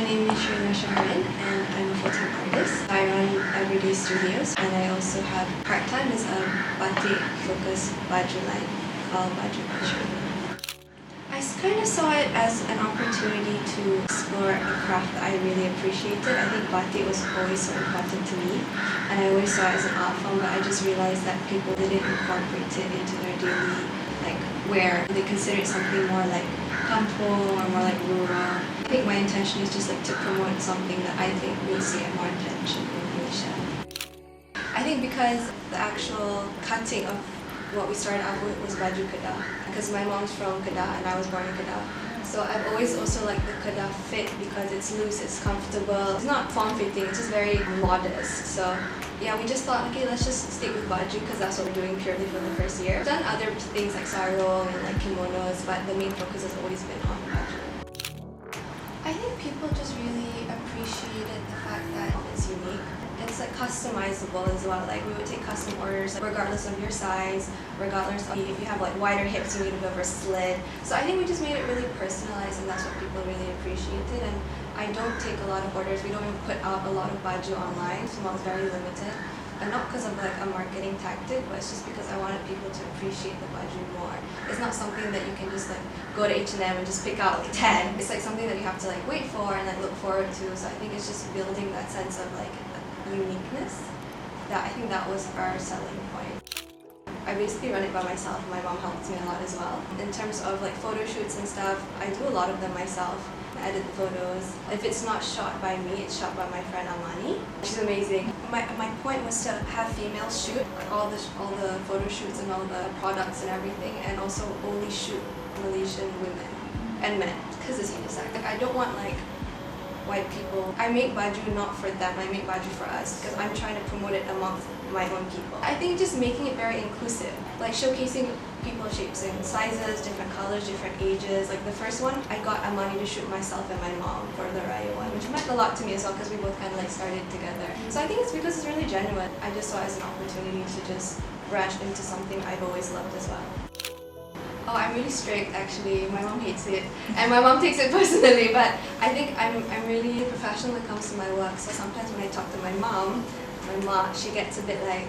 name is Sharina Shahrin and I'm a full-time artist. I run Everyday Studios and I also have part-time as a batik-focused Baju line called Baju. I kind of saw it as an opportunity to explore a craft that I really appreciated. I think batik was always so important to me and I always saw it as an art form, but I just realized that people didn't incorporate it into their daily wear. They consider it something more like kampong or more like rural. I think my intention is just to promote something that I think needs to get more attention in Malaysia. I think because the actual cutting of what we started out with was Baju Kedah, because my mom's from Kedah and I was born in Kedah. So I've always also liked the Kedah fit because it's loose, it's comfortable. It's not form-fitting, it's just very modest. So yeah, we just thought, okay, let's just stick with Baju because that's what we're doing purely for the first year. We've done other things like sarong and like kimonos, but the main focus has always been on Baju. I think people just really appreciated the fact that it's unique. It's like customizable as well. Like we would take custom orders regardless of your size, regardless of if you have like wider hips, you need a bit of a slit. So I think we just made it really personalized and that's what people really appreciated. And I don't take a lot of orders. We don't even put out a lot of Baju online. So it's very limited. And not because of like a marketing tactic, but it's just because I wanted people to appreciate the Baju more. It's not something that you can just like go to H&M and just pick out like 10. It's like something that you have to like wait for and like look forward to. So I think it's just building that sense of like uniqueness. I think that was our selling point. I basically run it by myself. My mom helps me a lot as well. In terms of like photo shoots and stuff, I do a lot of them myself. I edit the photos. If it's not shot by me, it's shot by my friend Amani. She's amazing. My point was to have females shoot all the photo shoots and all the products and everything, and also only shoot Malaysian women and men because it's unisex. Like I don't want like white people. I make Baju not for them, I make Baju for us because I'm trying to promote it amongst my own people. I think just making it very inclusive, like showcasing people's shapes and sizes, different colors, different ages. Like the first one, I got Amani to shoot myself and my mom for the Raya one, which meant a lot to me as well because we both kind of like started together. So I think it's because it's really genuine. I just saw it as an opportunity to just branch into something I've always loved as well. Oh, I'm really strict actually. My mom hates it and my mom takes it personally, but I think I'm really professional when it comes to my work. So sometimes when I talk to my mom, she gets a bit like,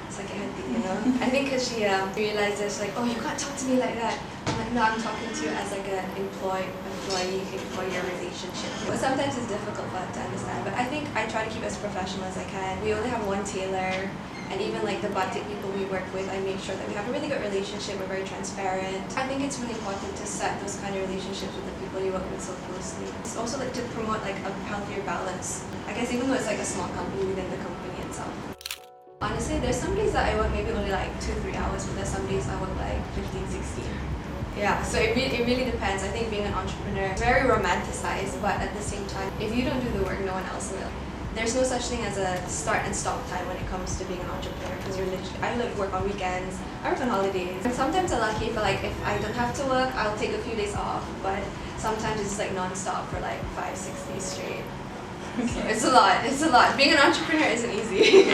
sakit hati, you know? I think because she realizes like, oh, you can't talk to me like that. I'm like, no, I'm talking to you as like an employee-employer relationship. But sometimes it's difficult for her to understand, but I think I try to keep as professional as I can. We only have one tailor. And even like the batik people we work with, I make sure that we have a really good relationship, we're very transparent. I think it's really important to set those kind of relationships with the people you work with so closely. It's also like to promote like a healthier balance. I guess even though it's like a small company within the company itself. Honestly, there's some days that I work maybe only like 2-3 hours, but there's some days I work like 15-16. Yeah, so it really depends. I think being an entrepreneur is very romanticized, but at the same time, if you don't do the work, no one else will. There's no such thing as a start and stop time when it comes to being an entrepreneur because I work on weekends, I work on holidays. And sometimes I'm lucky for like if I don't have to work, I'll take a few days off, but sometimes it's just like non-stop for like 5-6 days straight. Okay. So it's a lot. Being an entrepreneur isn't easy.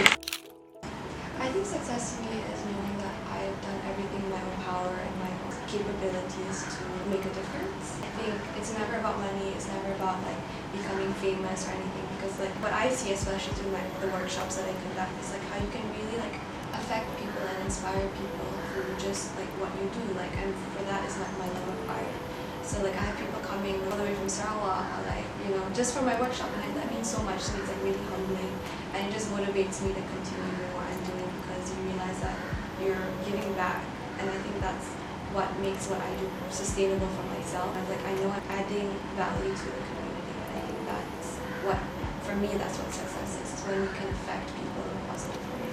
I think success to me is knowing that I've done everything in my own power and my own capabilities to make a difference. I think it's never about money, it's never about like becoming famous or anything, because like what I see, especially through the workshops that I conduct, is like how you can really like affect people and inspire people through just like what you do. Like, and for that is like my love of art. So like I have people coming all the way from Sarawak, or like, you know, just for my workshop, and that means so much to me. It's like really humbling, and it just motivates me to continue doing what I'm doing because you realize that you're giving back, and I think that's what makes what I do sustainable for myself. I'm like, I know I'm adding value to the community. I think that's what, for me, that's what success is when you can affect people in a positive way.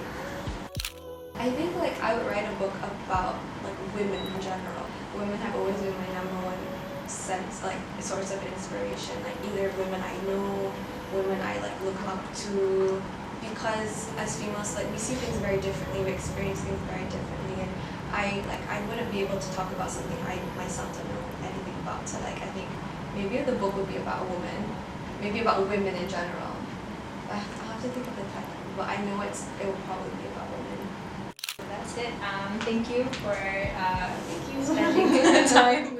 I think like I would write a book about like women in general. Women have always been my number one sense, like source of inspiration. Like either women I know, women I like look up to, because as females, like we see things very differently, we experience things very differently, and I wouldn't be able to talk about something I myself don't know anything about. So like I think maybe the book would be about a woman, maybe about women in general. I'll have to think of the title, but I know it will probably be about women. That's it. Thank you for spending the time.